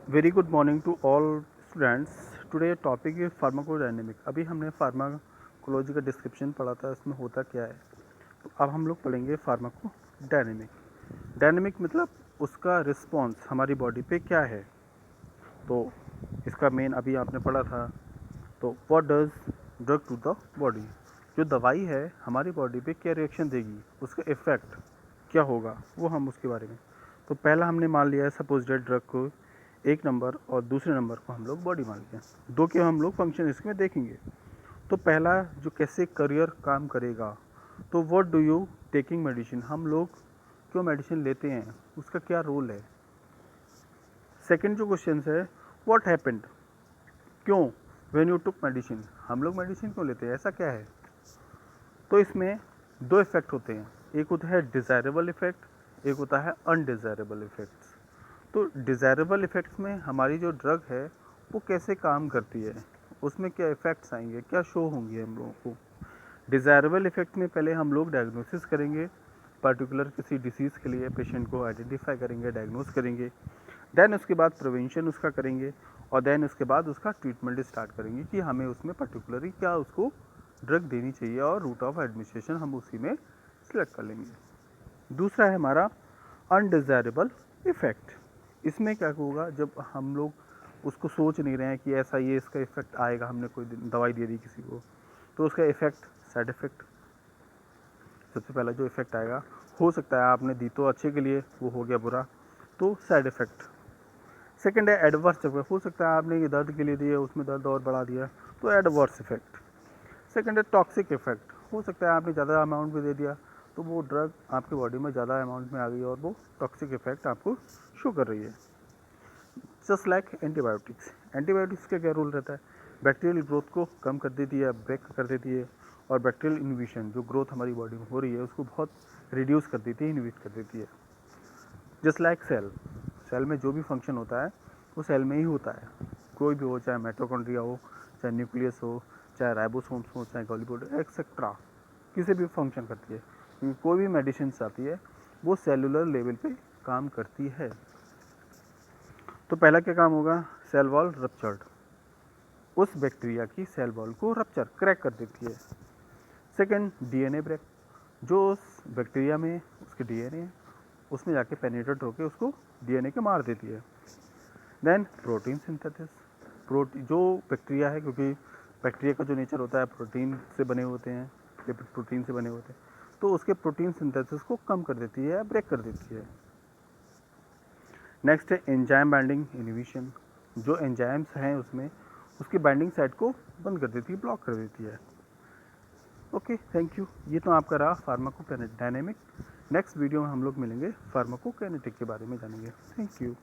Very good morning to all students. Today topic is pharmacodynamic. अभी हमने pharmacology का description पढ़ा था, इसमें होता क्या है। तो अब हम लोग पढ़ेंगे फार्माकोडायनेमिक। डायनेमिक मतलब उसका रिस्पॉन्स हमारी बॉडी पे क्या है। तो इसका मेन अभी आपने पढ़ा था। तो what does drug to the body, जो दवाई है हमारी बॉडी पे क्या रिएक्शन देगी, उसका इफ़ेक्ट क्या होगा, वो हम उसके बारे में। तो पहला हमने मान लिया है सपोज डेट ड्रग को एक नंबर और दूसरे नंबर को हम लोग बॉडी मान लिया। दो के हम लोग फंक्शन इसमें देखेंगे। तो पहला जो कैसे करियर काम करेगा, तो what do you taking medicine, हम लोग क्यों मेडिसिन लेते हैं, उसका क्या रोल है। सेकंड जो क्वेश्चन है व्हाट हैपेंड, क्यों व्हेन यू टुक मेडिसिन, हम लोग मेडिसिन क्यों लेते हैं, ऐसा क्या है। तो इसमें दो इफेक्ट होते हैं, एक होता है डिज़ायरेबल इफेक्ट, एक होता है अनडिज़ायरेबल इफेक्ट्स। तो डिज़ायरेबल इफेक्ट्स में हमारी जो ड्रग है वो कैसे काम करती है, उसमें क्या इफ़ेक्ट्स आएंगे, क्या शो होंगे हम लोगों को। डिज़ायरेबल इफेक्ट में पहले हम लोग डायग्नोसिस करेंगे, पर्टिकुलर किसी डिसीज़ के लिए पेशेंट को आइडेंटिफाई करेंगे, डायग्नोस करेंगे। देन उसके बाद प्रिवेंशन उसका करेंगे, और देन उसके बाद उसका ट्रीटमेंट स्टार्ट करेंगे कि हमें उसमें पर्टिकुलरली क्या उसको ड्रग देनी चाहिए, और रूट ऑफ एडमिनिस्ट्रेशन हम उसी में सिलेक्ट कर लेंगे। दूसरा है हमारा अनडिज़ायरेबल इफ़ेक्ट। इसमें क्या होगा, जब हम लोग उसको सोच नहीं रहे हैं कि ऐसा ये इसका इफ़ेक्ट आएगा, हमने कोई दवाई दे दी किसी को, तो उसका इफ़ेक्ट साइड इफ़ेक्ट। सबसे पहला जो इफ़ेक्ट आएगा, हो सकता है आपने दी तो अच्छे के लिए, वो हो गया बुरा, तो साइड इफ़ेक्ट। सेकेंड है एडवर्स इफेक्ट, हो सकता है आपने ये दर्द के लिए दिया, उसमें दर्द और बढ़ा दिया, तो एडवर्स इफेक्ट। सेकेंड है टॉक्सिक इफेक्ट, हो सकता है आपने ज़्यादा अमाउंट में दे दिया, तो वो ड्रग आपकी बॉडी में ज़्यादा अमाउंट में आ गई और वो टॉक्सिक इफेक्ट आपको शो कर रही है। जस्ट लाइक एंटीबायोटिक्स, एंटीबायोटिक्स का क्या रोल रहता है, बैक्टीरियल ग्रोथ को कम कर देती है, ब्रेक कर देती है, और बैक्टीरियल इन्विशन जो ग्रोथ हमारी बॉडी में हो रही है उसको बहुत रिड्यूस कर देती है, इन्विट कर देती है। जस्ट लाइक सेल, सेल में जो भी फंक्शन होता है वो सेल में ही होता है, कोई भी हो, चाहे माइटोकॉन्ड्रिया हो, चाहे न्यूक्लियस हो, चाहे राइबोसोम्स हो, चाहे गॉलीपोड एक्सेट्रा, किसी भी फंक्शन करती है। क्योंकि कोई भी मेडिसिन आती है वो सेलुलर लेवल पे काम करती है। तो पहला क्या काम होगा, सेल वॉल रप्चर्ड, उस बैक्टीरिया की सेल वॉल को रप्चर क्रैक कर देती है। सेकेंड डीएनए ब्रेक, जो उस बैक्टीरिया में उसके डीएनए है उसमें जाके पेनिट्रेट होकर उसको डीएनए के मार देती है। देन प्रोटीन सिंथेसिस, जो बैक्टीरिया है, क्योंकि बैक्टीरिया का जो नेचर होता है प्रोटीन से बने होते हैं, लिपिड प्रोटीन से बने होते हैं, तो उसके प्रोटीन सिंथेसिस को कम कर देती है, ब्रेक कर देती है। नेक्स्ट है एंजाइम बाइंडिंग इनहिबिशन, जो एंजाइम्स हैं उसमें उसकी बाइंडिंग साइट को बंद कर देती है, ब्लॉक कर देती है। Okay, thank you. ये तो आपका रहा फार्माकोडायनेमिक। नेक्स्ट वीडियो में हम लोग मिलेंगे, फार्माकोकाइनेटिक के बारे में जानेंगे। Thank you.